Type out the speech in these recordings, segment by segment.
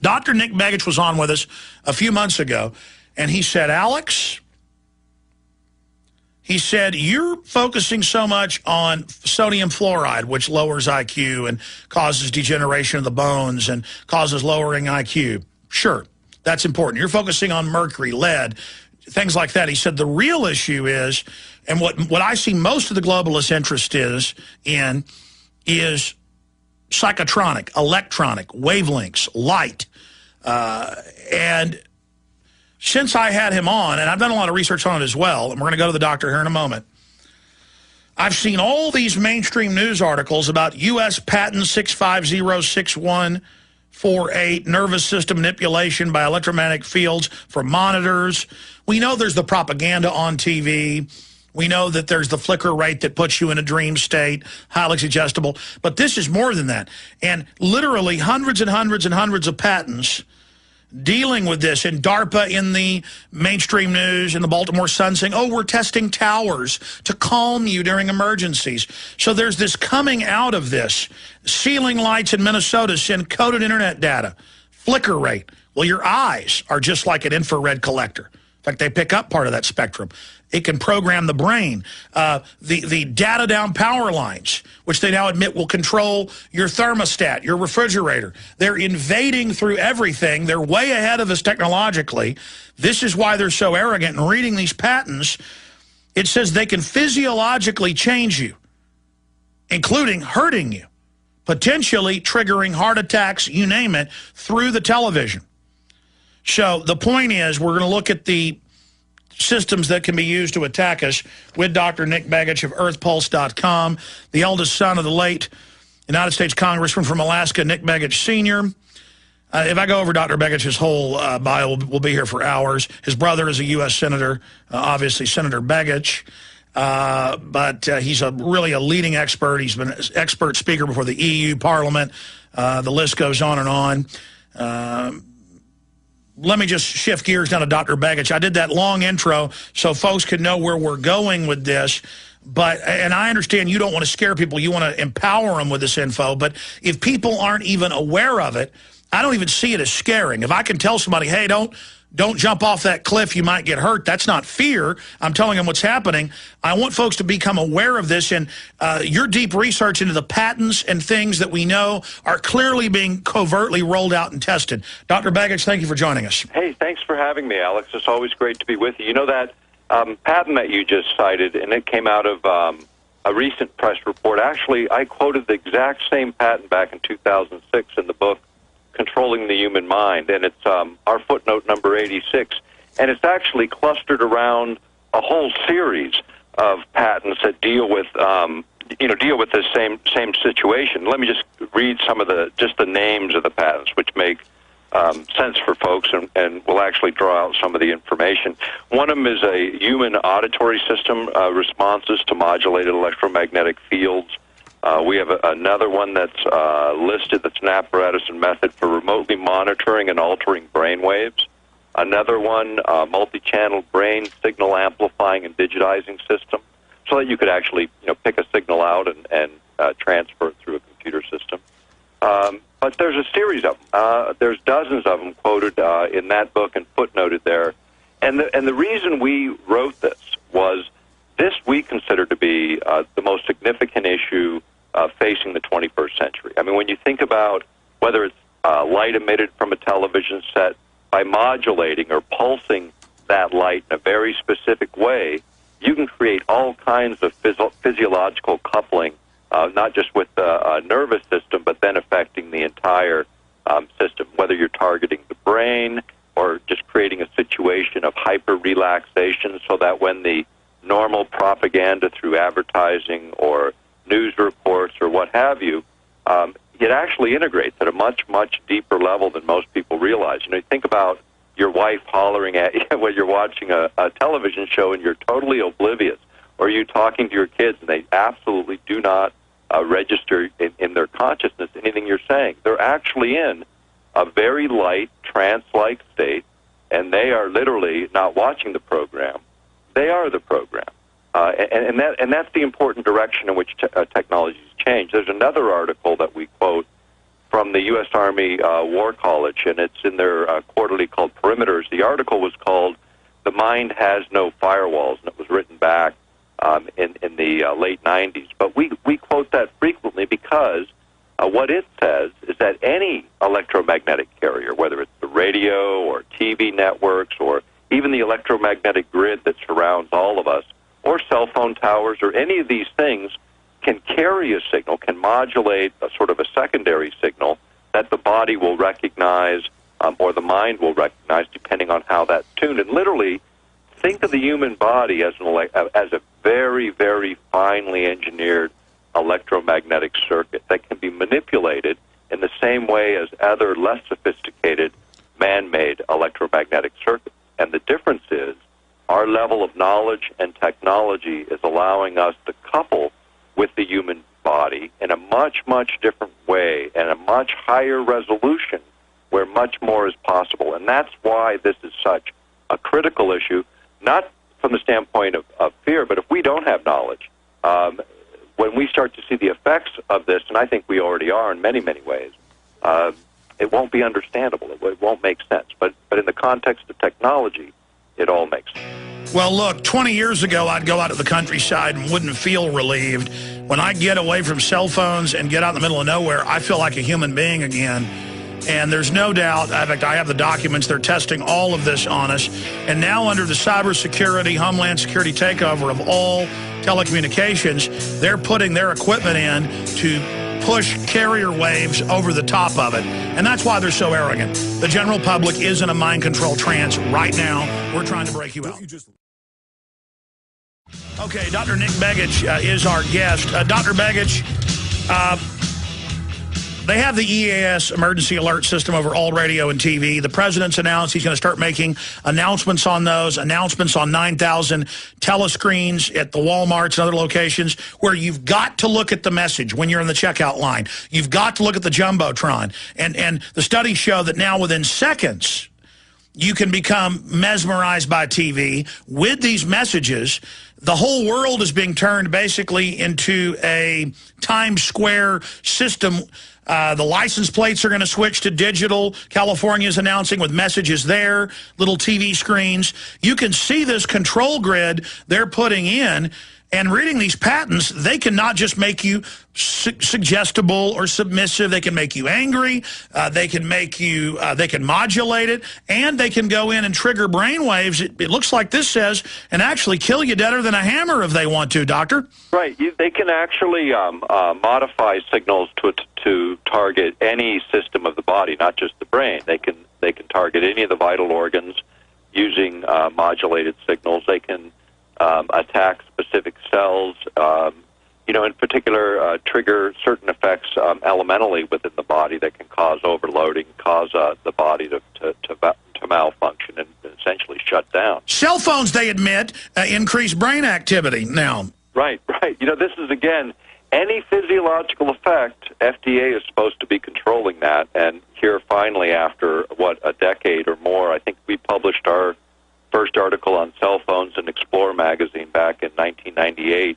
Dr. Nick Begich was on with us a few months ago, and he said, Alex, he said, you're focusing so much on sodium fluoride, which lowers IQ and causes degeneration of the bones and causes lowering IQ. Sure, that's important. You're focusing on mercury, lead, things like that. He said the real issue is, and what I see most of the globalist interest is psychotronic, electronic, wavelengths, light. And since I had him on, and I've done a lot of research on it as well, and we're going to go to the doctor here in a moment, I've seen all these mainstream news articles about U.S. patent 6506148, nervous system manipulation by electromagnetic fields for monitors. We know there's the propaganda on TV. We know that there's the flicker rate that puts you in a dream state, highly suggestible. But this is more than that. And literally hundreds and hundreds and hundreds of patents dealing with this, and DARPA in the mainstream news, in the Baltimore Sun saying, oh, we're testing towers to calm you during emergencies. So there's this coming out of this. Ceiling lights in Minnesota send coded internet data. Flicker rate. Well, your eyes are just like an infrared collector. In fact, they pick up part of that spectrum. It can program the brain. The data down power lines, which they now admit will control your thermostat, your refrigerator. They're invading through everything. They're way ahead of us technologically. This is why they're so arrogant. And reading these patents, it says they can physiologically change you, including hurting you, potentially triggering heart attacks, you name it, through the television. So the point is, we're going to look at the systems that can be used to attack us with Dr. Nick Begich of earthpulse.com, the eldest son of the late United States Congressman from Alaska, Nick Begich Sr. If I go over Dr. Begich's whole bio, we'll be here for hours. His brother is a U.S. Senator, obviously Senator Begich, but he's really a leading expert. He's been an expert speaker before the EU Parliament. The list goes on and on. Let me just shift gears down to Dr. Begich. I did that long intro so folks could know where we're going with this. And I understand you don't want to scare people. You want to empower them with this info. But if people aren't even aware of it, I don't even see it as scaring. If I can tell somebody, hey, don't jump off that cliff, you might get hurt, that's not fear. I'm telling them what's happening. I want folks to become aware of this, and your deep research into the patents and things that we know are clearly being covertly rolled out and tested. Dr. Begich, thank you for joining us. Hey, thanks for having me, Alex. It's always great to be with you. You know that patent that you just cited, and it came out of a recent press report. Actually, I quoted the exact same patent back in 2006 in the book Controlling the Human Mind, and it's our footnote number 86, and it's actually clustered around a whole series of patents that deal with this same situation. Let me just read some of the names of the patents, which make sense for folks, and will actually draw out some of the information. One of them is a human auditory system, responses to modulated electromagnetic fields. We have another one that's listed that's an apparatus and method for remotely monitoring and altering brain waves. Another one, multi-channel brain signal amplifying and digitizing system, so that you could actually pick a signal out and transfer it through a computer system. But there's a series of them. There's dozens of them quoted in that book and footnoted there. And the reason we wrote this was this we consider to be the most significant issue facing the 21st century. I mean, when you think about whether it's light emitted from a television set, by modulating or pulsing that light in a very specific way, you can create all kinds of physiological coupling, not just with the nervous system, but then affecting the entire system, whether you're targeting the brain or just creating a situation of hyper-relaxation so that when the normal propaganda through advertising or news reports or what have you, it actually integrates at a much, much deeper level than most people realize. You think about your wife hollering at you when you're watching a television show and you're totally oblivious, or you talking to your kids and they absolutely do not register in their consciousness anything you're saying. They're actually in a very light, trance-like state, and they are literally not watching the program. They are the program. And that's the important direction in which technologies change. There's another article that we quote from the U.S. Army War College, and it's in their quarterly called Perimeters. The article was called "The Mind Has No Firewalls," and it was written back in the late 90s. But we quote that frequently because what it says is that any electromagnetic carrier, whether it's the radio or TV networks or even the electromagnetic grid that surrounds all of us, or cell phone towers, or any of these things, can carry a signal, can modulate a sort of a secondary signal that the body will recognize or the mind will recognize depending on how that's tuned. And literally, think of the human body as a very, very finely engineered electromagnetic circuit that can be manipulated in the same way as other less sophisticated man-made electromagnetic circuits. And the difference is our level of knowledge and technology is allowing us to couple with the human body in a much, much different way and a much higher resolution where much more is possible. And that's why this is such a critical issue, not from the standpoint of fear, but if we don't have knowledge, when we start to see the effects of this, and I think we already are in many, many ways, it won't be understandable. It won't make sense. But in the context of technology, it all makes sense. Well, look, 20 years ago, I'd go out to the countryside and wouldn't feel relieved. When I get away from cell phones and get out in the middle of nowhere, I feel like a human being again. And there's no doubt, in fact, I have the documents, they're testing all of this on us. And now under the cybersecurity, Homeland Security takeover of all telecommunications, they're putting their equipment in to push carrier waves over the top of it. And that's why they're so arrogant. The general public is in a mind control trance right now. We're trying to break you out. Okay, Dr. Nick Begich is our guest. Dr. Begich, they have the EAS emergency alert system over all radio and TV. The president's announced he's going to start making announcements on those, announcements on 9,000 telescreens at the Walmarts and other locations where you've got to look at the message when you're in the checkout line. You've got to look at the Jumbotron. And the studies show that now within seconds, you can become mesmerized by TV with these messages. The whole world is being turned basically into a Times Square system. The license plates are going to switch to digital. California is announcing with messages there, little TV screens. You can see this control grid they're putting in. And reading these patents, they can not just make you suggestible or submissive. They can make you angry. They can make you, they can modulate it. And they can go in and trigger brain waves, it looks like this says, and actually kill you deader than a hammer if they want to, Doctor. Right. They can actually modify signals to target any system of the body, not just the brain. They can target any of the vital organs using modulated signals. They can attack specific cells, in particular, trigger certain effects elementally within the body that can cause overloading, cause the body to malfunction and essentially shut down. Cell phones, they admit, increase brain activity now. Right. This is, again, any physiological effect, FDA is supposed to be controlling that. And here, finally, after, a decade or more, I think we published our first article on cell phones in Explore magazine back in 1998,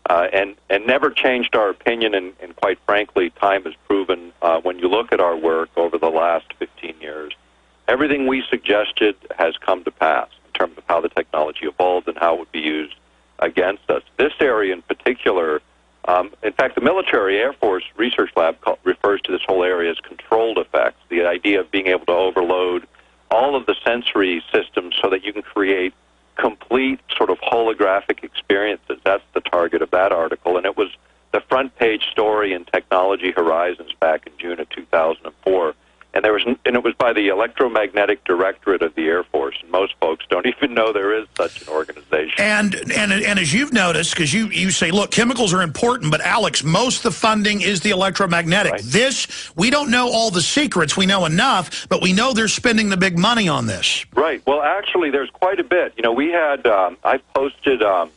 and never changed our opinion. And quite frankly, time has proven when you look at our work over the last 15 years, everything we suggested has come to pass in terms of how the technology evolved and how it would be used against us. This area in particular, in fact, the Military Air Force Research Lab refers to this whole area as controlled effects, the idea of being able to overload all of the sensory systems so that you can create complete sort of holographic experiences. That's the target of that article. And it was the front page story in Technology Horizons back in June of 2004. And it was by the Electromagnetic Directorate of the Air Force. And most folks don't even know there is such an organization. And as you've noticed, because you say, look, chemicals are important, but Alex, most of the funding is the electromagnetic. Right. This, we don't know all the secrets. We know enough, but we know they're spending the big money on this. Right. Well, actually, there's quite a bit. We had, I posted on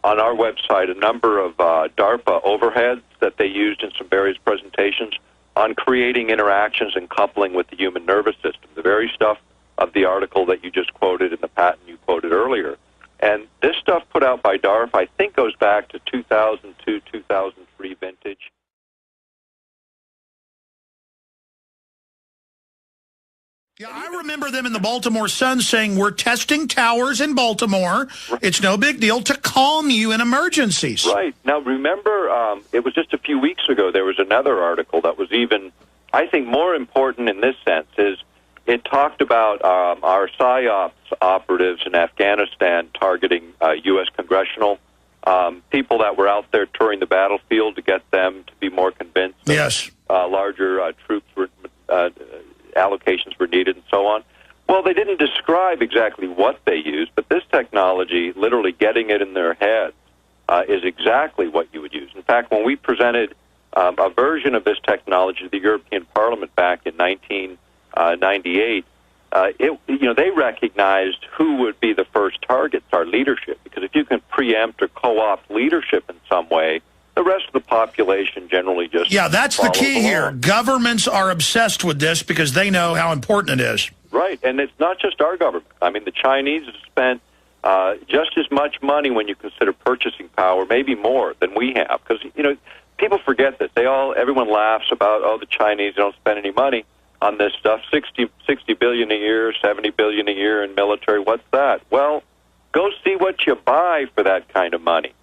our website a number of DARPA overheads that they used in some various presentations on creating interactions and coupling with the human nervous system, the very stuff of the article that you just quoted and the patent you quoted earlier. And this stuff put out by DARPA, I think, goes back to 2002, 2003 vintage. Yeah, I remember them in the Baltimore Sun saying, we're testing towers in Baltimore. Right. It's no big deal to calm you in emergencies. Right. Now, remember, it was just a few weeks ago, there was another article that was even, I think, more important in this sense, is it talked about our PSYOPs operatives in Afghanistan targeting U.S. congressional people that were out there touring the battlefield to get them to be more convinced yes. that larger troops were allocations were needed and so on. Well, they didn't describe exactly what they used, but this technology, literally getting it in their heads, is exactly what you would use. In fact, when we presented a version of this technology to the European Parliament back in 1998, they recognized who would be the first targets, our leadership, because if you can preempt or co-opt leadership in some way, the rest of the population generally just that's the key here. Governments are obsessed with this because they know how important it is. Right, and it's not just our government. I mean, the Chinese have spent just as much money when you consider purchasing power, maybe more than we have, because people forget this. Everyone laughs about the Chinese don't spend any money on this stuff. 60 billion a year, 70 billion a year in military. What's that? Well, go see what you buy for that kind of money.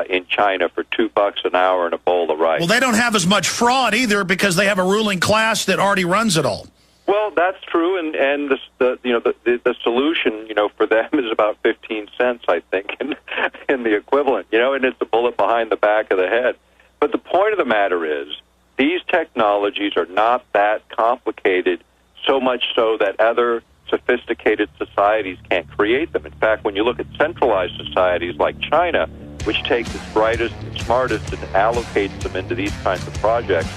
In China for $2 an hour and a bowl of rice. Well, they don't have as much fraud either because they have a ruling class that already runs it all. Well, that's true, and the solution for them is about 15 cents, I think, in the equivalent. And it's a bullet behind the back of the head. But the point of the matter is, these technologies are not that complicated, so much so that other sophisticated societies can't create them. In fact, when you look at centralized societies like China, which takes its brightest and smartest and allocates them into these kinds of projects,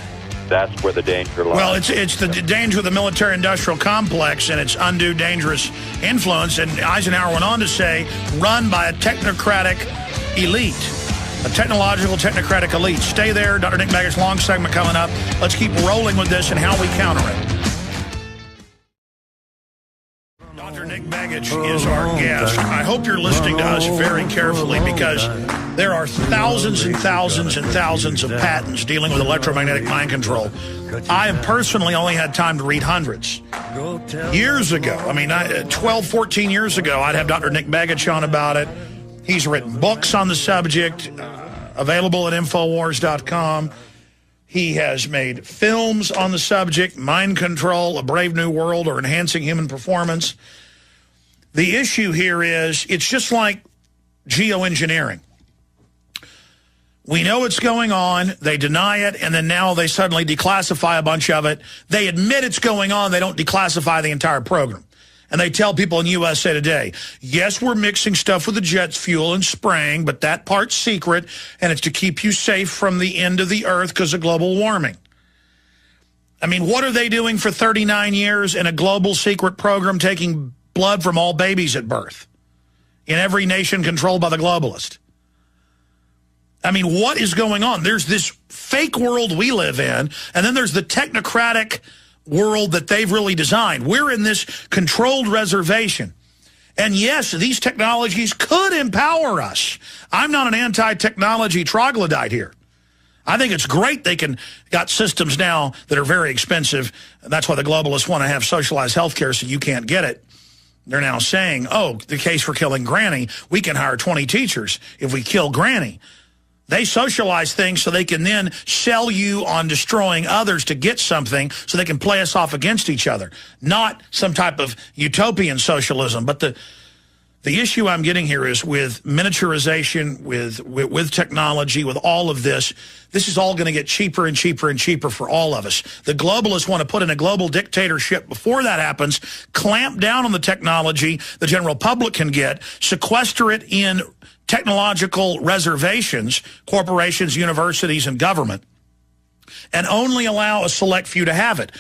that's where the danger lies. Well, it's the danger of the military-industrial complex and its undue dangerous influence. And Eisenhower went on to say, run by a technocratic elite, a technological technocratic elite. Stay there. Dr. Nick Begich, long segment coming up. Let's keep rolling with this and how we counter it. Dr. Nick Begich is our guest. I hope you're listening to us very carefully because there are thousands and thousands and thousands of patents dealing with electromagnetic mind control. I have personally only had time to read hundreds. Years ago, 12, 14 years ago, I'd have Dr. Nick Begich on about it. He's written books on the subject, available at Infowars.com. He has made films on the subject, Mind Control, A Brave New World, or Enhancing Human Performance. The issue here is, it's just like geoengineering. We know it's going on, they deny it, and then now they suddenly declassify a bunch of it. They admit it's going on, they don't declassify the entire program. And they tell people in USA Today, yes, we're mixing stuff with the jet's fuel and spraying, but that part's secret, and it's to keep you safe from the end of the earth because of global warming. What are they doing for 39 years in a global secret program taking blood from all babies at birth in every nation controlled by the globalist? What is going on? There's this fake world we live in, and then there's the technocratic world that they've really designed. We're in this controlled reservation. And yes, these technologies could empower us. I'm not an anti-technology troglodyte here. I think it's great they got systems now that are very expensive. That's why the globalists want to have socialized health care so you can't get it. They're now saying, the case for killing Granny, we can hire 20 teachers if we kill Granny. They socialize things so they can then sell you on destroying others to get something so they can play us off against each other. Not some type of utopian socialism. But the issue I'm getting here is with miniaturization, with technology, with all of this, this is all going to get cheaper and cheaper and cheaper for all of us. The globalists want to put in a global dictatorship before that happens, clamp down on the technology the general public can get, sequester it in technological reservations, corporations, universities, and government, and only allow a select few to have it.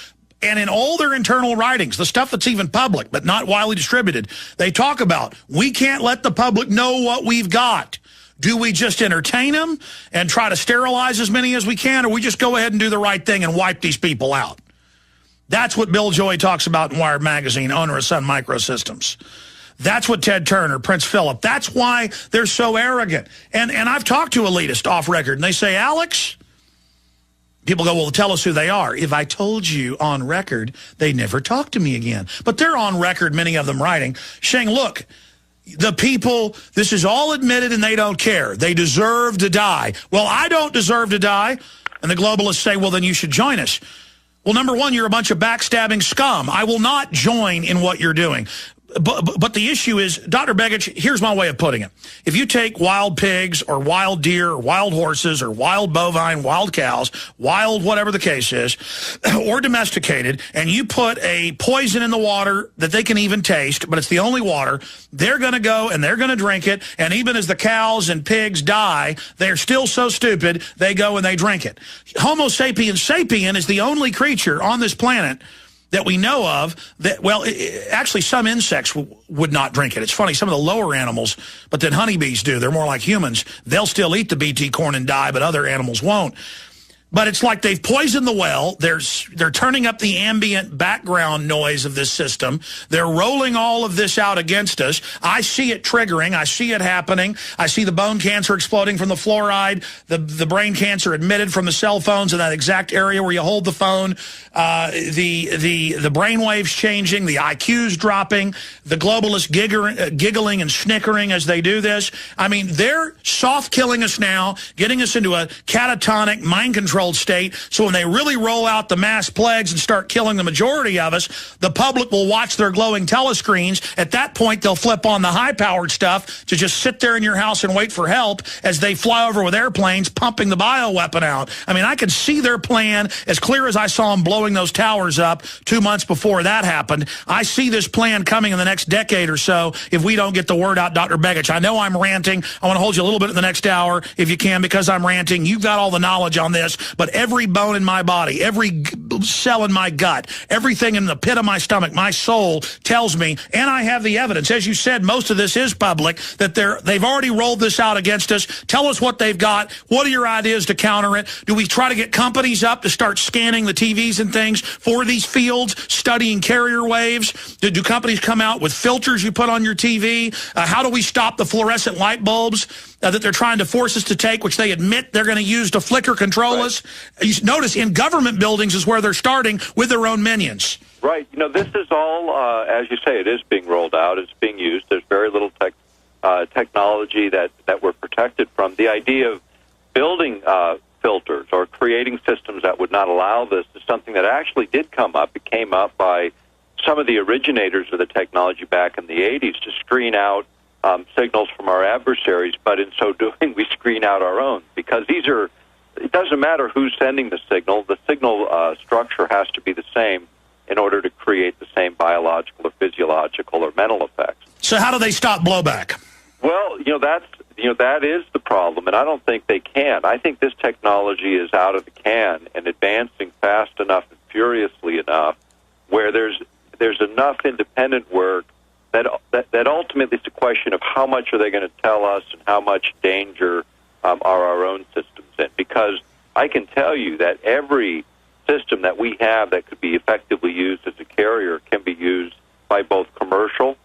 And in all their internal writings, the stuff that's even public but not widely distributed, they talk about, we can't let the public know what we've got. Do we just entertain them and try to sterilize as many as we can, or we just go ahead and do the right thing and wipe these people out? That's what Bill Joy talks about in Wired Magazine, owner of Sun Microsystems. That's what Ted Turner, Prince Philip, that's why they're so arrogant. And I've talked to elitists off record, and they say, Alex, People go, well, tell us who they are. If I told you on record, they never talk to me again. But they're on record, many of them writing, saying, look, the people, this is all admitted and they don't care. They deserve to die. Well, I don't deserve to die. And the globalists say, well, then you should join us. Well, number one, you're a bunch of backstabbing scum. I will not join in what you're doing. But the issue is, Dr. Begich, here's my way of putting it. If you take wild pigs or wild deer or wild horses or wild bovine, wild cows, wild whatever the case is, or domesticated, and you put a poison in the water that they can even taste, but it's the only water, they're going to go and they're going to drink it, and even as the cows and pigs die, they're still so stupid, they go and they drink it. Homo sapiens sapien is the only creature on this planet that we know of that, well, actually some insects would not drink it. It's funny, some of the lower animals, but then honeybees do. They're more like humans. They'll still eat the BT corn and die, but other animals won't. But it's like they've poisoned the well. They're turning up the ambient background noise of this system. They're rolling all of this out against us. I see it triggering. I see it happening. I see the bone cancer exploding from the fluoride, the brain cancer admitted from the cell phones in that exact area where you hold the phone, the brain waves changing, the IQs dropping, the globalists giggling and snickering as they do this. I mean, they're soft killing us now, getting us into a catatonic mind control state, so when they really roll out the mass plagues and start killing the majority of us, the public will watch their glowing telescreens. At that point, they'll flip on the high-powered stuff to just sit there in your house and wait for help as they fly over with airplanes pumping the bioweapon out. I mean, I could see their plan as clear as I saw them blowing those towers up 2 months before that happened. I see this plan coming in the next decade or so if we don't get the word out, Dr. Begich. I know I'm ranting. I want to hold you a little bit in the next hour if you can, because I'm ranting. You've got all the knowledge on this. But every bone in my body, every cell in my gut, everything in the pit of my stomach, my soul tells me, and I have the evidence. As you said, most of this is public, that they've already rolled this out against us. Tell us what they've got. What are your ideas to counter it? Do we try to get companies up to start scanning the TVs and things for these fields, studying carrier waves? Do companies come out with filters you put on your TV? How do we stop the fluorescent light bulbs that they're trying to force us to take, which they admit they're going to use to flicker control us? You notice in government buildings is where they're starting with their own minions. Right. You know, this is all, as you say, it is being rolled out. It's being used. There's very little technology that we're protected from. The idea of building filters or creating systems that would not allow this is something that actually did come up. It came up by some of the originators of the technology back in the 80s to screen out signals from our adversaries, but in so doing, we screen out our own, because it doesn't matter who's sending the signal structure has to be the same in order to create the same biological or physiological or mental effects. So how do they stop blowback? Well, that is the problem, and I don't think they can. I think this technology is out of the can and advancing fast enough and furiously enough where there's enough independent work that ultimately it's a question of how much are they going to tell us and how much danger are our own systems in. Because I can tell you that every system that we have that could be effectively used as a carrier can be used by both commercial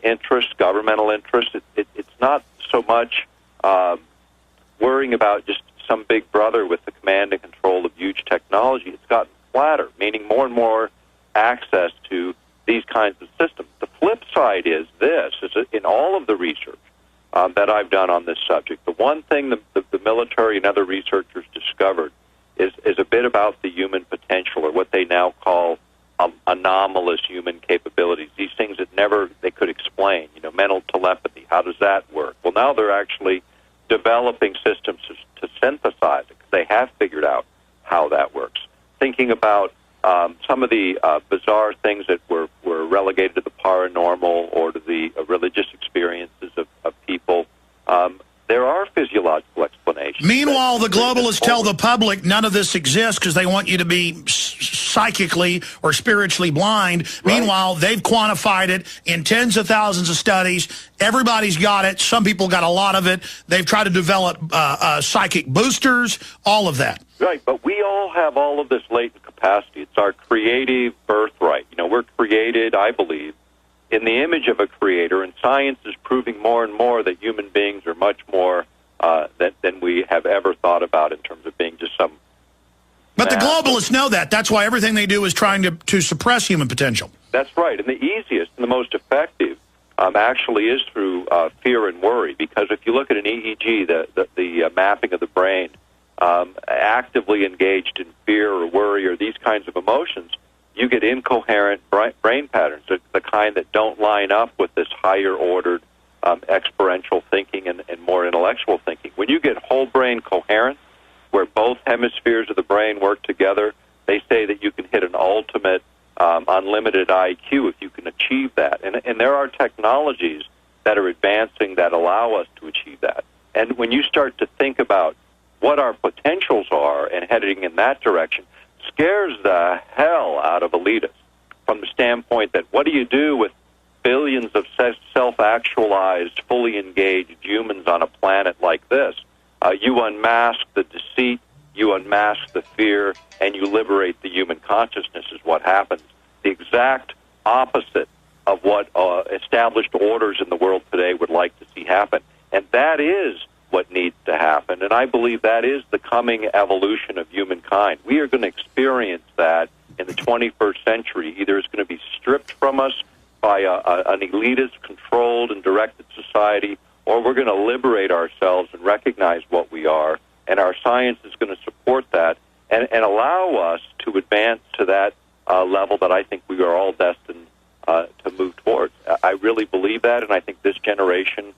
interests, governmental interests. It's not so much worrying about just some big brother with the command and control of huge technology. It's gotten flatter, meaning more and more access to these kinds of systems. The flip side is this, in all of the research that I've done on this subject, the one thing the military and other researchers discovered is a bit about the human potential, or what they now call anomalous human capabilities, these things that never they could explain, mental telepathy. How does that work? Well, now they're actually developing systems to synthesize it, because they have figured out how that works. Thinking about some of the bizarre things that were relegated to the paranormal or to the religious experiences of people, there are physiological explanations. Meanwhile, the globalists tell the public none of this exists because they want you to be psychically or spiritually blind. Right. Meanwhile, they've quantified it in tens of thousands of studies. Everybody's got it. Some people got a lot of it. They've tried to develop psychic boosters, all of that. Right, but we all have all of this latent capacity. It's our creative birthright. We're created, I believe, in the image of a creator, and science is proving more and more that human beings are much more than we have ever thought about in terms of being just some But the globalists know that. That's why everything they do is trying to suppress human potential. That's right. And the easiest and the most effective actually is through fear and worry. Because if you look at an EEG, the mapping of the brain, actively engaged in fear or worry or these kinds of emotions, you get incoherent brain patterns, the kind that don't line up with this higher-ordered experiential thinking and more intellectual thinking. When you get whole brain coherence, where both hemispheres of the brain work together, they say that you can hit an ultimate unlimited IQ if you can achieve that. And there are technologies that are advancing that allow us to achieve that. And when you start to think about what our potentials are and heading in that direction, scares the hell out of elitists from the standpoint that what do you do with billions of self-actualized, fully engaged humans on a planet like this? You unmask the deceit, you unmask the fear, and you liberate the human consciousness is what happens. The exact opposite of what established orders in the world today would like to see happen. And that is what needs to happen. And I believe that is the coming evolution of humankind. We are going to experience that in the 21st century. Either it's going to be stripped from us by an elitist, controlled, and directed society, or we're going to liberate ourselves and recognize what we are, and our science is going to support that and allow us to advance to that level that I think we are all destined to move towards. I really believe that, and I think this generation,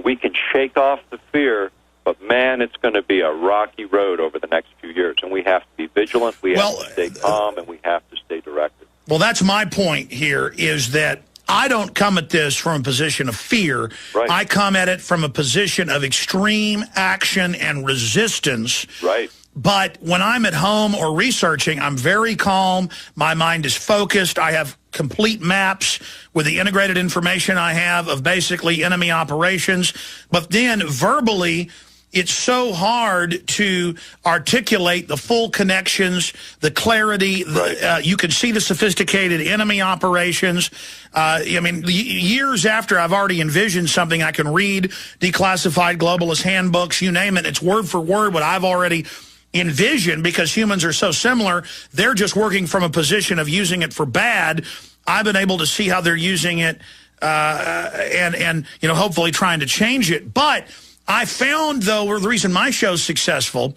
we can shake off the fear, but, man, it's going to be a rocky road over the next few years, and we have to be vigilant, we have to stay calm, and we have to stay directed. Well, that's my point here, is that I don't come at this from a position of fear. Right. I come at it from a position of extreme action and resistance. Right. But when I'm at home or researching, I'm very calm. My mind is focused. I have complete maps with the integrated information I have of basically enemy operations. But then verbally, it's so hard to articulate the full connections, the clarity. Right. You can see the sophisticated enemy operations. I mean, years after I've already envisioned something, I can read declassified globalist handbooks, you name it. It's word for word what I've already envisioned, because humans are so similar. They're just working from a position of using it for bad. I've been able to see how they're using it and you know, hopefully trying to change it. But I found, though, the reason my show's successful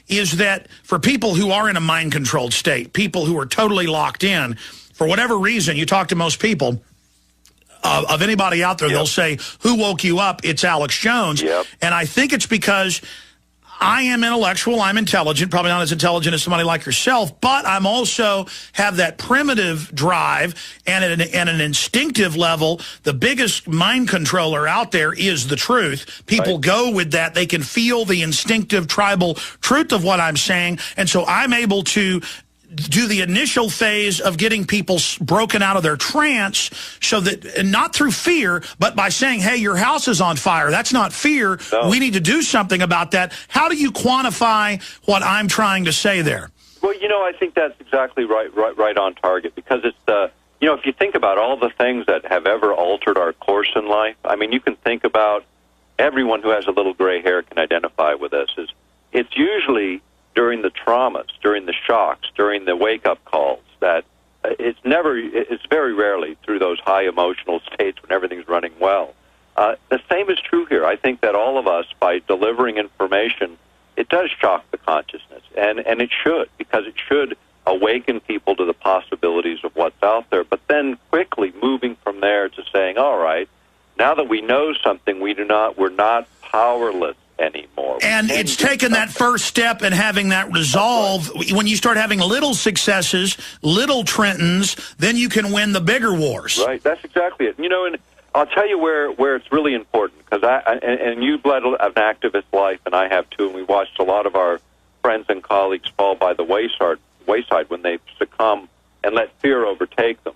is that for people who are in a mind-controlled state, people who are totally locked in, for whatever reason, you talk to most people, of anybody out there, they'll say, who woke you up? It's Alex Jones. And I think it's because I am intellectual, I'm intelligent, probably not as intelligent as somebody like yourself, but I'm also have that primitive drive, and at an instinctive level, the biggest mind controller out there is the truth. People go with that. They can feel the instinctive tribal truth of what I'm saying, and so I'm able to do the initial phase of getting people broken out of their trance, so that, not through fear, but by saying, hey, your house is on fire. That's not fear. No. We need to do something about that. How do you quantify what I'm trying to say there? Well, you know, I think that's exactly right on target, because it's the, you know, if you think about all the things that have ever altered our course in life, I mean, you can think about, everyone who has a little gray hair can identify with this, is it's usually during the traumas, during the shocks, during the wake-up calls, that it's very rarely through those high emotional states when everything's running well. The same is true here. I think that all of us, by delivering information, it does shock the consciousness, and it should, because it should awaken people to the possibilities of what's out there, but then quickly moving from there to saying, all right, now that we know something, we're not powerless anymore. And it's taken that first step and having that resolve. Right. When you start having little successes, little Trentons, then you can win the bigger wars. Right, that's exactly it. You know, and I'll tell you where it's really important, because and you've led an activist life, and I have too, and we watched a lot of our friends and colleagues fall by the wayside when they succumb and let fear overtake them.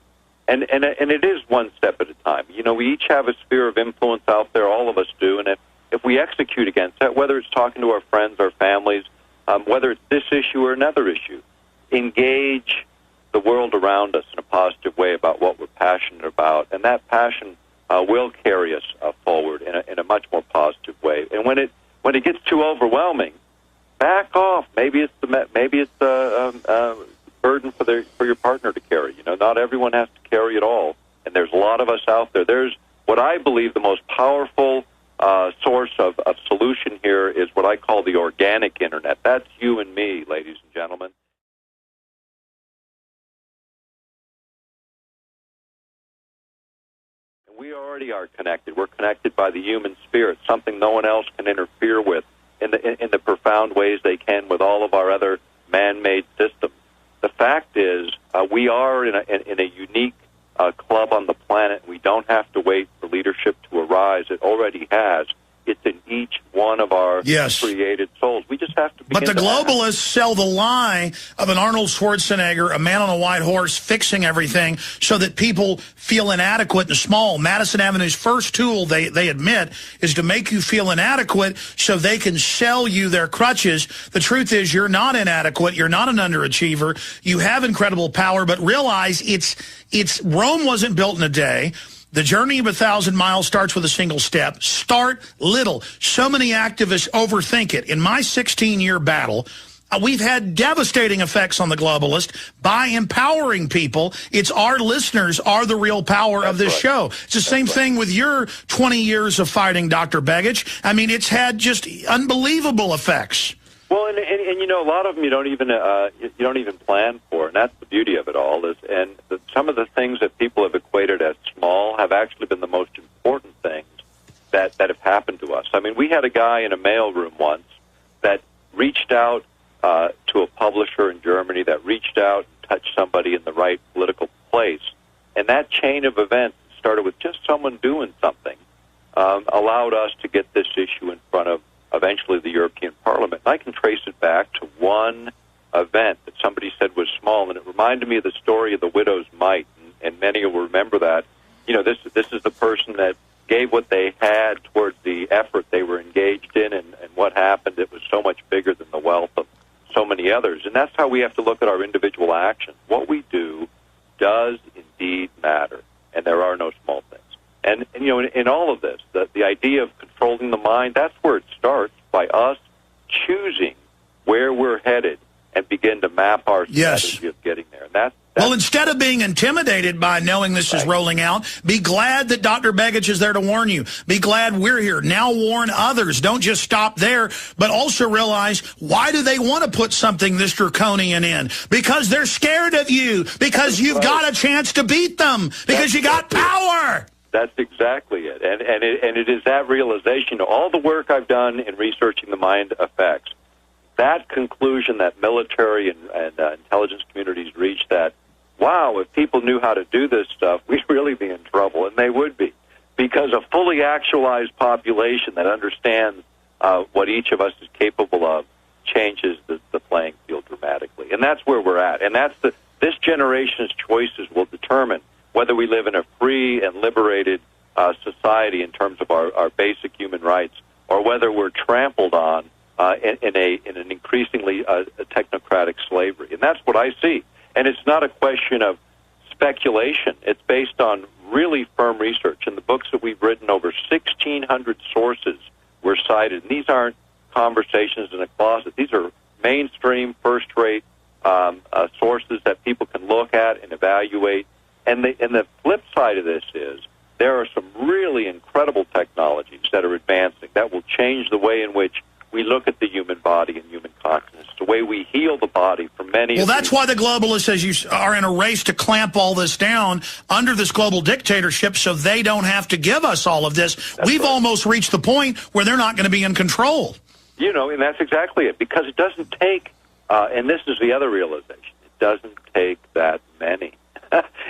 And it is one step at a time. You know, we each have a sphere of influence out there, all of us do, and if we execute against that, whether it's talking to our friends, our families, whether it's this issue or another issue, engage the world around us in a positive way about what we're passionate about, and that passion will carry us forward in a much more positive way. And when it gets too overwhelming, back off. Maybe it's and there's a lot of us out there. There's what I believe the most powerful source of solution here is what I call the organic internet. That's you and me, ladies and gentlemen. We already are connected. We're connected by the human spirit, something no one else can interfere with in the profound ways they can with all of our other man-made systems. The fact is, we are in a unique club on the planet. We don't have to wait for leadership to arise. It already has. It's in each one of our created souls. We just have to begin. But the globalists sell the lie of an Arnold Schwarzenegger, a man on a white horse, fixing everything so that people feel inadequate and small. Madison Avenue's first tool, they admit, is to make you feel inadequate so they can sell you their crutches. The truth is you're not inadequate. You're not an underachiever. You have incredible power, but realize it's Rome wasn't built in a day. The journey of 1,000 miles starts with a single step. Start little. So many activists overthink it. In my 16-year battle, we've had devastating effects on the globalist by empowering people. It's our listeners are the real power of this show. It's the same thing with your 20 years of fighting, Dr. Begich. I mean, it's had just unbelievable effects. Well, and you know, a lot of them you don't even plan for, and that's the beauty of it all. Some of the things that people have equated as small have actually been the most important things that have happened to us. I mean, we had a guy in a mailroom once that reached out to a publisher in Germany, that reached out and touched somebody in the right political place, and that chain of events started with just someone doing something, allowed us to get this issue in front of eventually the European Parliament. And I can trace it back to one event that somebody said was small, and it reminded me of the story of the widow's mite, and many will remember that. You know, this is the person that gave what they had towards the effort they were engaged in, and what happened, it was so much bigger than the wealth of so many others. And that's how we have to look at our individual actions. What we do does indeed matter, and there are no small things. And you know, in all of this, the idea of controlling the mind, that's where it starts, by us choosing where we're headed and begin to map our strategy of getting there. And that's well, instead of being intimidated by knowing this is rolling out, be glad that Dr. Begich is there to warn you. Be glad we're here. Now warn others. Don't just stop there, but also realize, why do they want to put something this draconian in? Because they're scared of you. Because you've got a chance to beat them. Because you got power. That's exactly it. And it is that realization, all the work I've done in researching the mind effects, that conclusion that military and intelligence communities reach, that, wow, if people knew how to do this stuff, we'd really be in trouble, and they would be. Because a fully actualized population that understands what each of us is capable of changes the playing field dramatically. And that's where we're at. And that's this generation's choices will determine whether we live in a free and liberated society in terms of our basic human rights, or whether we're trampled on in an increasingly technocratic slavery. And that's what I see. And it's not a question of speculation. It's based on really firm research. In the books that we've written, over 1,600 sources were cited. And these aren't conversations in a closet. These are mainstream, first-rate sources that people can look at and evaluate. And the flip side of this is there are some really incredible technologies that are advancing that will change the way in which we look at the human body and human consciousness, the way we heal the body for many. Well, that's why the globalists, as you are in a race to clamp all this down under this global dictatorship so they don't have to give us all of this. We've almost reached the point where they're not going to be in control. You know, and that's exactly it, because it doesn't take, and this is the other realization, it doesn't take that many.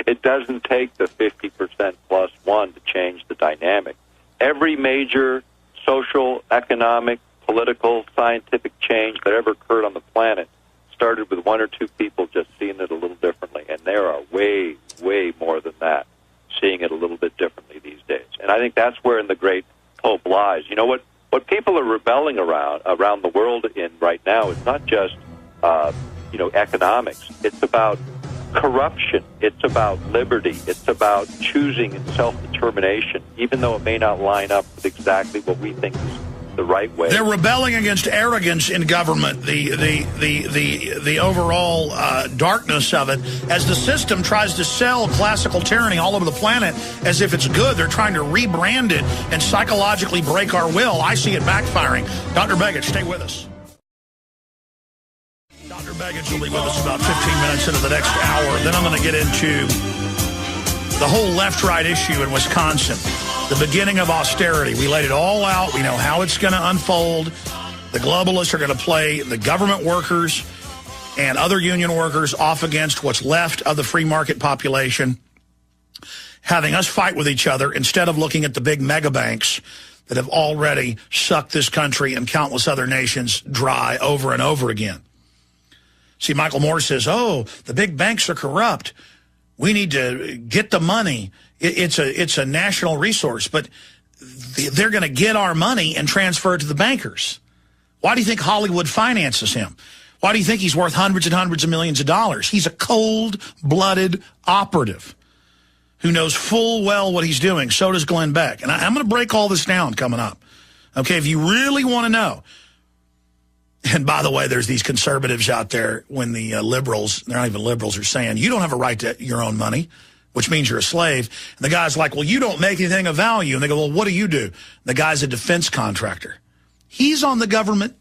It doesn't take the 50% plus one to change the dynamic. Every major social, economic, political, scientific change that ever occurred on the planet started with one or two people just seeing it a little differently. And there are way, way more than that seeing it a little bit differently these days. And I think that's where in the great hope lies. You know, what people are rebelling around the world in right now is not just, economics. It's about corruption. It's about liberty. It's about choosing and self-determination, even though it may not line up with exactly what we think is the right way. They're rebelling against arrogance in government, the overall darkness of it. As the system tries to sell classical tyranny all over the planet as if it's good, they're trying to rebrand it and psychologically break our will. I see it backfiring. Dr. Begich, stay with us. Dr. Begich will be with us about 15 minutes into the next hour. Then I'm going to get into the whole left-right issue in Wisconsin. The beginning of austerity. We laid it all out. We know how it's going to unfold. The globalists are going to play the government workers and other union workers off against what's left of the free market population, having us fight with each other instead of looking at the big mega banks that have already sucked this country and countless other nations dry over and over again. See, Michael Moore says, oh, the big banks are corrupt. We need to get the money. It's a national resource, but they're going to get our money and transfer it to the bankers. Why do you think Hollywood finances him? Why do you think he's worth hundreds and hundreds of millions of dollars? He's a cold-blooded operative who knows full well what he's doing. So does Glenn Beck. And I'm going to break all this down coming up. Okay, if you really want to know. And by the way, there's these conservatives out there when the liberals, they're not even liberals, are saying, you don't have a right to your own money, which means you're a slave. And the guy's like, well, you don't make anything of value. And they go, well, what do you do? The guy's a defense contractor. He's on the government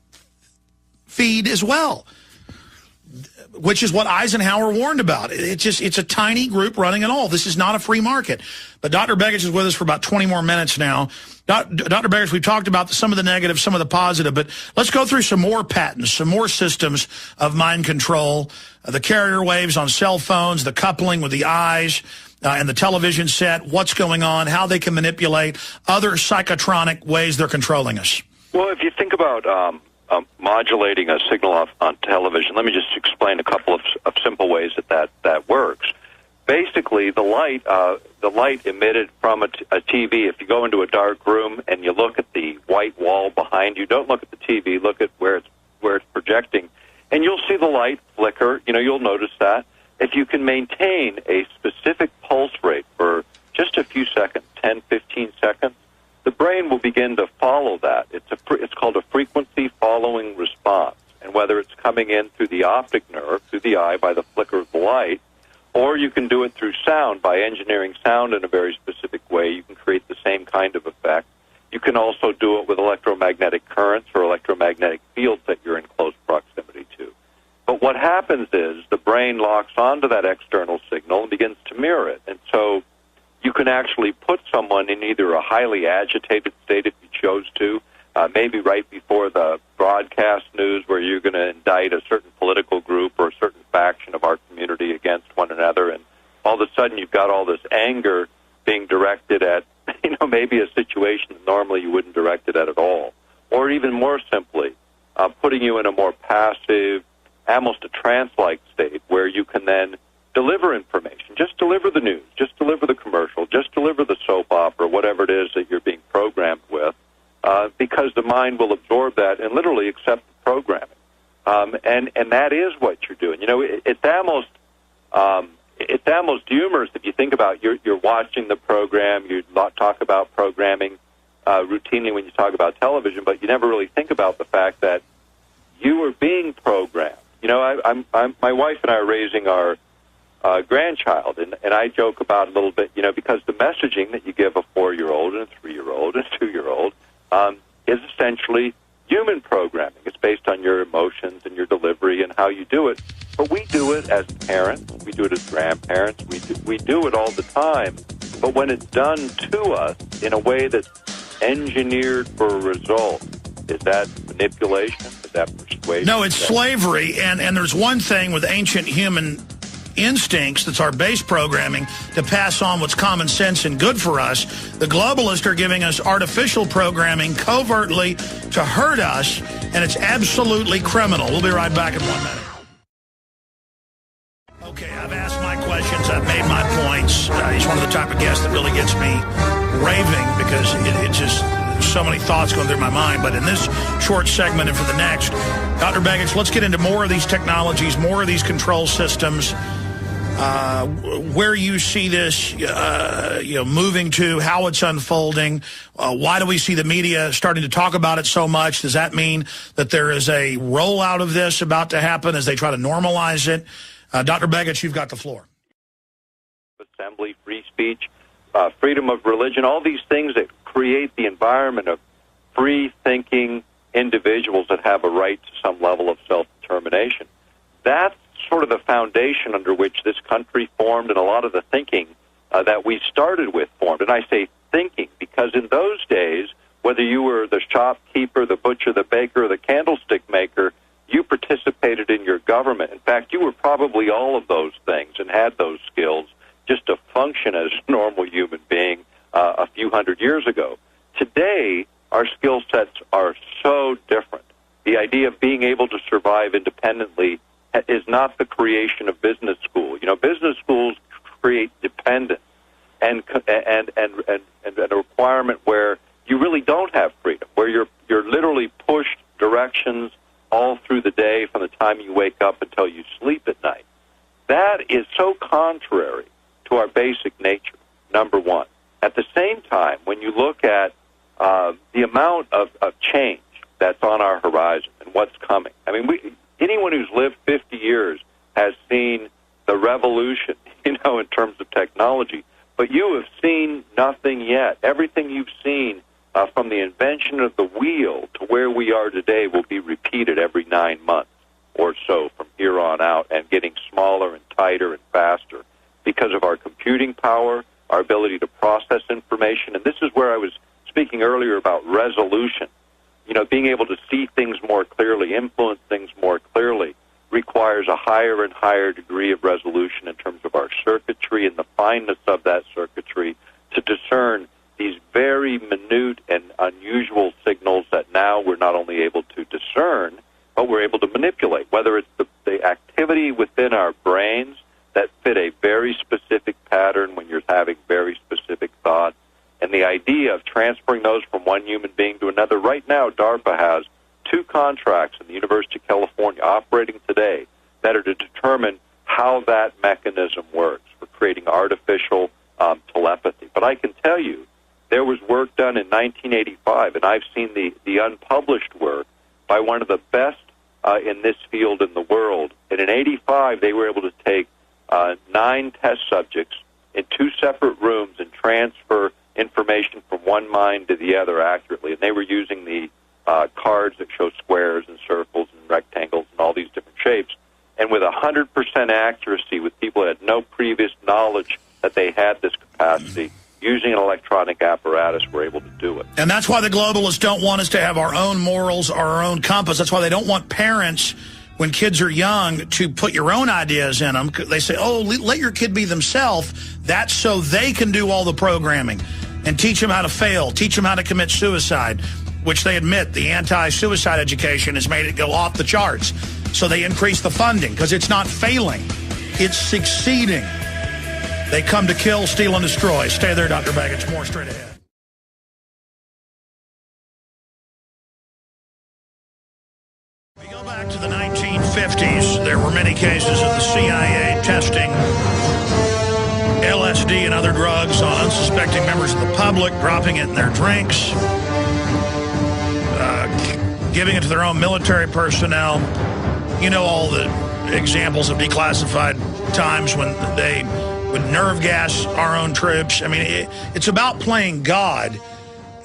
feed as well, which is what Eisenhower warned about. It's a tiny group running it all. This is not a free market. But Dr. Begich is with us for about 20 more minutes now. Dr. Begich, we've talked about some of the negative, some of the positive, but let's go through some more patents, some more systems of mind control, the carrier waves on cell phones, the coupling with the eyes and the television set, what's going on, how they can manipulate, other psychotronic ways they're controlling us. Well, if you think about modulating a signal on television, let me just explain a couple of simple ways that works. Basically, the light emitted from a TV, if you go into a dark room and you look at the white wall behind you, don't look at the TV, look at where it's projecting, and you'll see the light flicker. You'll notice that. If you can maintain a specific pulse rate for just a few seconds, 10, 15 seconds, the brain will begin to follow that. It's called a frequency following response. And whether it's coming in through the optic nerve, through the eye by the flicker of the light, or you can do it through sound by engineering sound in a very specific way, you can create the same kind of effect. You can also do it with electromagnetic currents or electromagnetic fields that you're in close proximity to. But what happens is the brain locks onto that external signal and begins to mirror it. And so you can actually put someone in either a highly agitated state if you chose to, maybe right before the broadcast news where you're going to indict a certain political group or a certain faction of our community against one another, and all of a sudden you've got all this anger being directed at, maybe a situation that normally you wouldn't direct it at all. Or even more simply, putting you in a more passive, almost a trance-like state where you can then deliver information. Just deliver the news. Just deliver the commercial. Just deliver the soap opera, whatever it is that you're being programmed with, because the mind will absorb that and literally accept the programming. And that is what you're doing. It's almost humorous if you think about you're watching the program. You talk about programming routinely when you talk about television, but you never really think about the fact that you are being programmed. My wife and I are raising our grandchild, and I joke about it a little bit, because the messaging that you give a 4-year-old and a 3-year-old and a 2-year-old is essentially human programming. It's based on your emotions and your delivery and how you do it. But we do it as parents. We do it as grandparents. We do it all the time. But when it's done to us in a way that's engineered for a result, is that manipulation? Is that persuasion? No, it's slavery. And there's one thing with ancient human instincts that's our base programming to pass on what's common sense and good for us. The globalists are giving us artificial programming covertly to hurt us, and it's absolutely criminal. We'll be right back in 1 minute. Okay, I've asked my questions. I've made my points. He's one of the type of guests that really gets me raving because it just so many thoughts going through my mind. But in this short segment and for the next, Dr. Begich, let's get into more of these technologies, more of these control systems. where you see this moving to, how it's unfolding. Why do we see the media starting to talk about it so much? Does that mean that there is a rollout of this about to happen as they try to normalize it? Dr. Begich, you've got the floor. Assembly, free speech, freedom of religion, all these things that create the environment of free-thinking individuals that have a right to some level of self-determination. That's sort of the foundation under which this country formed, and a lot of the thinking that we started with formed. And I say thinking because in those days, whether you were the shopkeeper, the butcher, the baker, or the candlestick maker, you participated in your government. In fact, you were probably all of those things and had those skills just to function as a normal human being a few hundred years ago. Today, our skill sets are so different. The idea of being able to survive independently is not the creation of business school. You know, business schools create dependence and a requirement where you really don't have freedom, where you're literally pushed directions all through the day from the time you wake up until you sleep at night. That is so contrary to our basic nature, number one. At the same time, when you look at the amount of change that's on our horizon and what's coming, I mean, anyone who's lived 50 years has seen the revolution, in terms of technology, but you have seen nothing yet. Everything you've seen from the invention of the wheel to where we are today will be repeated every 9 months or so from here on out, and getting smaller and tighter and faster because of our computing power, our ability to process information. And this is where I was speaking earlier about resolution. Being able to see things more clearly, influence things more clearly, requires a higher and higher degree of resolution in terms of our circuitry and the fineness of that circuitry to discern these very minute and unusual signals that now we're not only able to discern, but we're able to manipulate, whether it's the activity within our brains that fit a very specific pattern when you're having very specific thoughts, and the idea of transferring those from one human being to another. Right now, DARPA has 2 contracts in the University of California operating today that are to determine how that mechanism works for creating artificial telepathy. But I can tell you, there was work done in 1985, and I've seen the unpublished work by one of the best in this field in the world. And in 85, they were able to take 9 test subjects in 2 separate rooms and transfer information from one mind to the other accurately. And they were using the cards that show squares and circles and rectangles and all these different shapes. And with 100% accuracy, with people that had no previous knowledge that they had this capacity, using an electronic apparatus, we're able to do it. And that's why the globalists don't want us to have our own morals or our own compass. That's why they don't want parents, when kids are young, to put your own ideas in them. They say, oh, let your kid be themselves. That's so they can do all the programming and teach them how to fail, teach them how to commit suicide, which they admit the anti-suicide education has made it go off the charts. So they increase the funding because it's not failing. It's succeeding. They come to kill, steal, and destroy. Stay there, Dr. Begich. More straight ahead. We go back to the 1950s. There were many cases of the CIA testing LSD and other drugs on unsuspecting members of the public, dropping it in their drinks, giving it to their own military personnel. You know all the examples of declassified times when they would nerve gas our own troops. I mean, it's about playing God.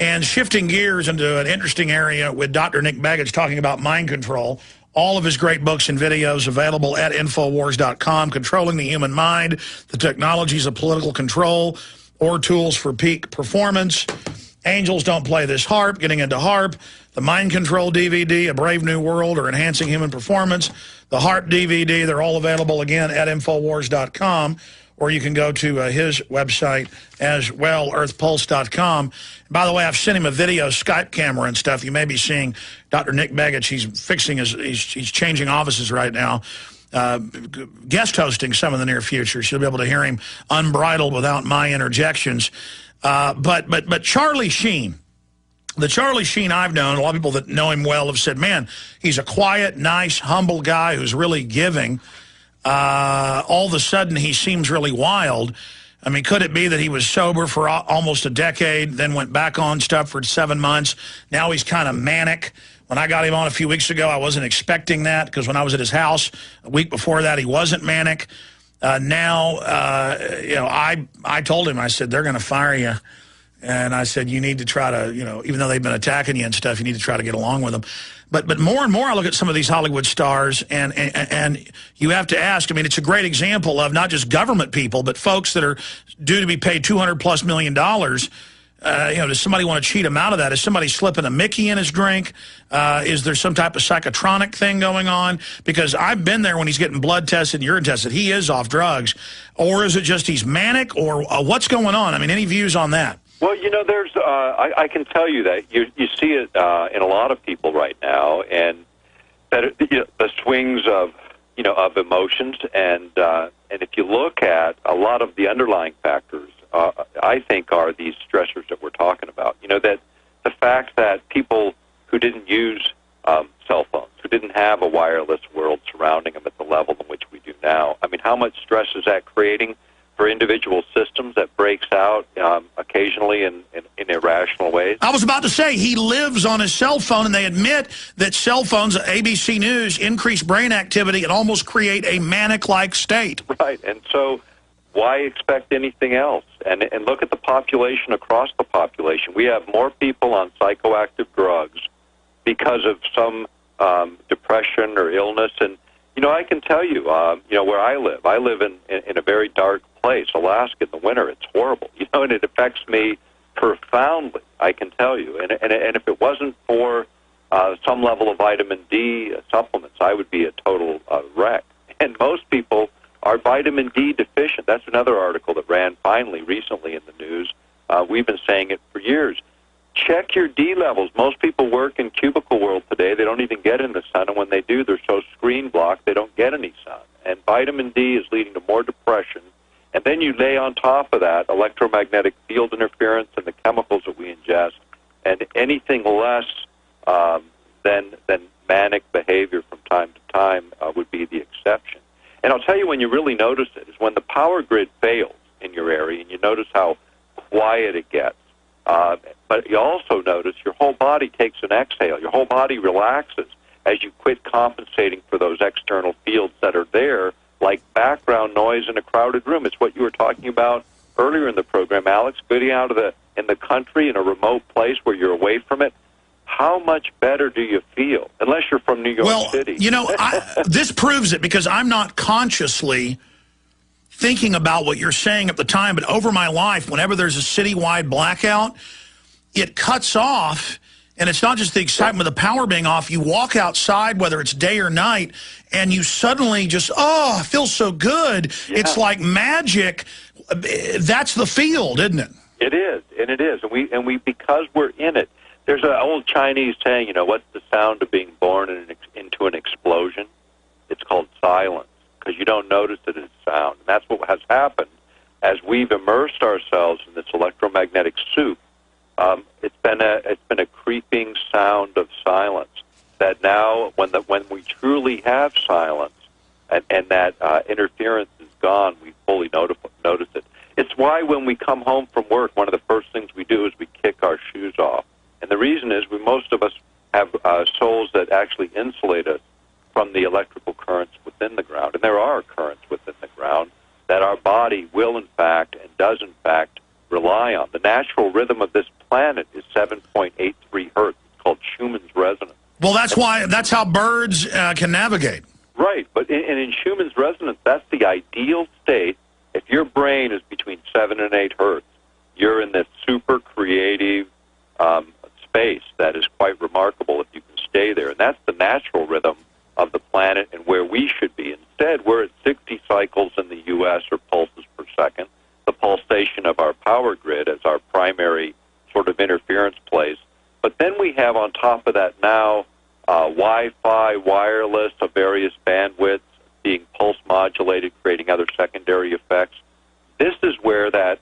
And shifting gears into an interesting area with Dr. Nick Begich talking about mind control. All of his great books and videos available at Infowars.com. Controlling the Human Mind, the Technologies of Political Control, or Tools for Peak Performance. Angels Don't Play This Harp, Getting into Harp. The Mind Control DVD, A Brave New World, or Enhancing Human Performance. The Harp DVD, they're all available again at Infowars.com. Or you can go to his website as well, earthpulse.com. By the way, I've sent him a video Skype camera and stuff. You may be seeing Dr. Nick Begich. He's fixing he's changing offices right now, guest hosting some in the near future. So you'll be able to hear him unbridled without my interjections. But Charlie Sheen, the Charlie Sheen I've known, a lot of people that know him well have said, man, he's a quiet, nice, humble guy who's really giving. all of a sudden he seems really wild. I mean, could it be that he was sober for almost a decade, then went back on stuff for 7 months? Now he's kind of manic. When I got him on a few weeks ago, I wasn't expecting that, because when I was at his house a week before that, he wasn't manic. Now, I told him, I said, they're going to fire you. And I said, you need to try to, even though they've been attacking you and stuff, you need to try to get along with them. But more and more I look at some of these Hollywood stars, and you have to ask, I mean, it's a great example of not just government people, but folks that are due to be paid $200+ million. Does somebody want to cheat him out of that? Is somebody slipping a Mickey in his drink? Is there some type of psychotronic thing going on? Because I've been there when he's getting blood tested and urine tested. He is off drugs. Or is it just he's manic? Or what's going on? I mean, any views on that? Well, there's I can tell you that you see it in a lot of people right now, and that the swings of of emotions, and if you look at a lot of the underlying factors, I think are these stressors that we're talking about. That the fact that people who didn't use cell phones, who didn't have a wireless world surrounding them at the level in which we do now. I mean, how much stress is that creating for individual systems that breaks out occasionally in irrational ways? I was about to say, he lives on his cell phone, and they admit that cell phones, ABC News, increase brain activity and almost create a manic-like state. Right, and so why expect anything else? And look at the population across the population. We have more people on psychoactive drugs because of some depression or illness. And, I can tell you, where I live in a very dark place, Alaska, in the winter. It's horrible, and it affects me profoundly, I can tell you. And if it wasn't for some level of vitamin D supplements, I would be a total wreck. And most people are vitamin D deficient. That's another article that ran finally recently in the news. We've been saying it for years. Check your D levels. Most people work in cubicle world today. They don't even get in the sun, and when they do, they're so screen blocked they don't get any sun. And vitamin D is leading to more depression. And then you lay on top of that electromagnetic field interference and the chemicals that we ingest, and anything less than manic behavior from time to time would be the exception. And I'll tell you when you really notice it is when the power grid fails in your area, and you notice how quiet it gets. But you also notice your whole body takes an exhale. Your whole body relaxes as you quit compensating for those external fields that are there, like background noise in a crowded room. It's what you were talking about earlier in the program, Alex, getting out of in the country in a remote place where you're away from it. How much better do you feel? Unless you're from New York City. This proves it, because I'm not consciously thinking about what you're saying at the time, but over my life, whenever there's a citywide blackout, it cuts off. And it's not just the excitement of the power being off. You walk outside, whether it's day or night, and you suddenly just, I feel so good. Yeah. It's like magic. That's the field, isn't it? It is, and it is. And we because we're in it. There's an old Chinese saying, what's the sound of being born into an explosion? It's called silence, because you don't notice it as sound. And that's what has happened as we've immersed ourselves in this electromagnetic soup. It's been a creeping sound of silence that now, when we truly have silence and that interference is gone, we fully notice it. It's why when we come home from work, one of the first things we do is we kick our shoes off. And the reason is most of us have souls that actually insulate us from the electrical currents within the ground. And there are currents within the ground that our body will, in fact, and does, in fact, rely on. The natural rhythm of this planet is 7.83 hertz. It's called Schumann's resonance. Well, that's how birds can navigate. Right, but in Schumann's resonance, that's the ideal state. If your brain is between 7 and 8 hertz, you're in this super creative space that is quite remarkable if you can stay there. And that's the natural rhythm of the planet and where we should be. Instead, we're at 60 cycles in the U.S., or pulses per second, the pulsation of our power grid as our primary sort of interference place. But then we have on top of that now Wi-Fi, wireless of various bandwidths being pulse modulated, creating other secondary effects. This is where that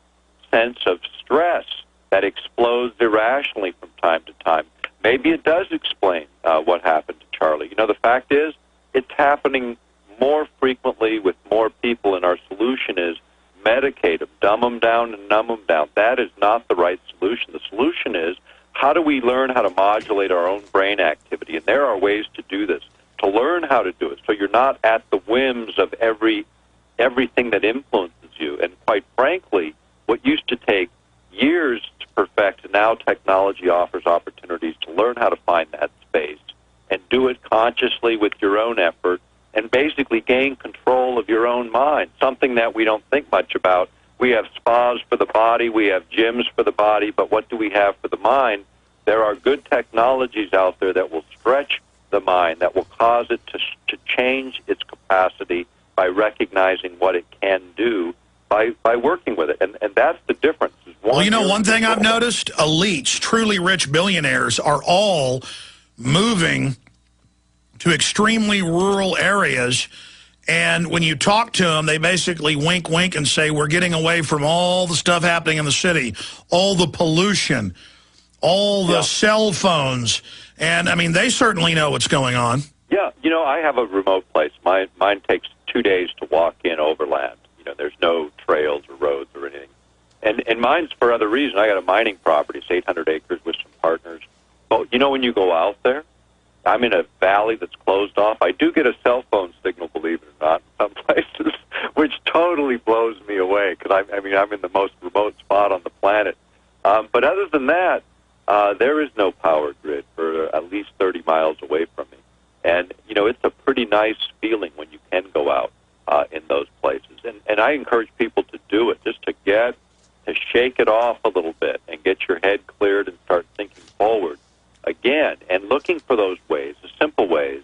sense of stress that explodes irrationally from time to time, maybe it does explain what happened to Charlie. The fact is, it's happening more frequently with more people, and our solution is medicate them, dumb them down and numb them down. That is not the right solution. The solution is, how do we learn how to modulate our own brain activity? And there are ways to do this, to learn how to do it, so you're not at the whims of everything that influences you. And quite frankly, what used to take years to perfect, now technology offers opportunities to learn how to find that space and do it consciously with your own effort, and basically gain control of your own mind, something that we don't think much about. We have spas for the body, we have gyms for the body, but what do we have for the mind? There are good technologies out there that will stretch the mind, that will cause it to change its capacity by recognizing what it can do by working with it. And that's the difference. Well, you know, one thing I've noticed, elites, truly rich billionaires, are all moving to extremely rural areas, and when you talk to them, they basically wink, wink, and say, we're getting away from all the stuff happening in the city, all the pollution, all the cell phones, and, I mean, they certainly know what's going on. Yeah, you know, I have a remote place. Mine takes 2 days to walk in overland. You know, there's no trails or roads or anything. And mine's for other reasons. I got a mining property, it's 800 acres with some partners. But, you know, when you go out there, I'm in a valley that's closed off. I do get a cell phone signal, believe it or not, in some places, which totally blows me away, because I'm in the most remote spot on the planet. But other than that, there is no power grid for at least 30 miles away from me. And, you know, it's a pretty nice feeling when you can go out in those places. And I encourage people to do it, just to shake it off a little bit and get your head cleared and start thinking forward again, and looking for those ways, the simple ways,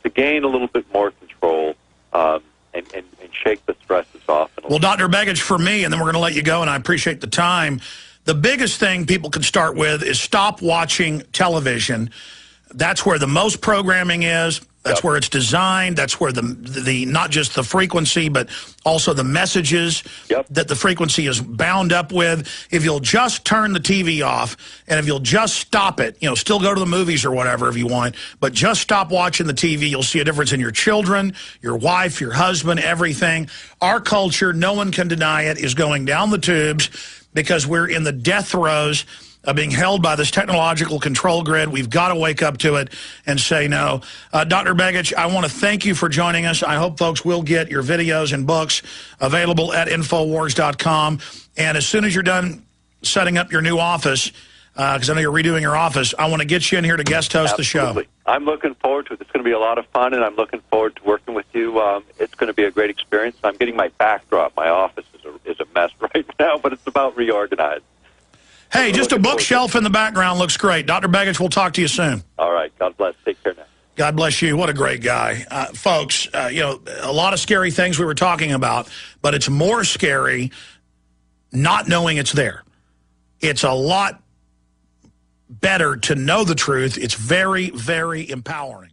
to gain a little bit more control and shake the stresses off. Well, Dr. Begich, for me, and then we're going to let you go, and I appreciate the time, the biggest thing people can start with is stop watching television. That's where the most programming is. That's where it's designed. That's where the not just the frequency, but also the messages that the frequency is bound up with. If you'll just turn the TV off, and if you'll just stop it, you know, still go to the movies or whatever if you want, but just stop watching the TV, you'll see a difference in your children, your wife, your husband, everything. Our culture, no one can deny it, is going down the tubes because we're in the death throes of being held by this technological control grid. We've got to wake up to it and say no. Dr. Begich, I want to thank you for joining us. I hope folks will get your videos and books available at Infowars.com. And as soon as you're done setting up your new office, because I know you're redoing your office, I want to get you in here to guest host the show. I'm looking forward to it. It's going to be a lot of fun, and I'm looking forward to working with you. It's going to be a great experience. I'm getting my backdrop. My office is a mess right now, but it's about reorganized. Hey, just a bookshelf in the background looks great. Dr. Begich, we'll talk to you soon. All right. God bless. Take care now. God bless you. What a great guy. Folks, you know, a lot of scary things we were talking about, but it's more scary not knowing it's there. It's a lot better to know the truth. It's very, very empowering.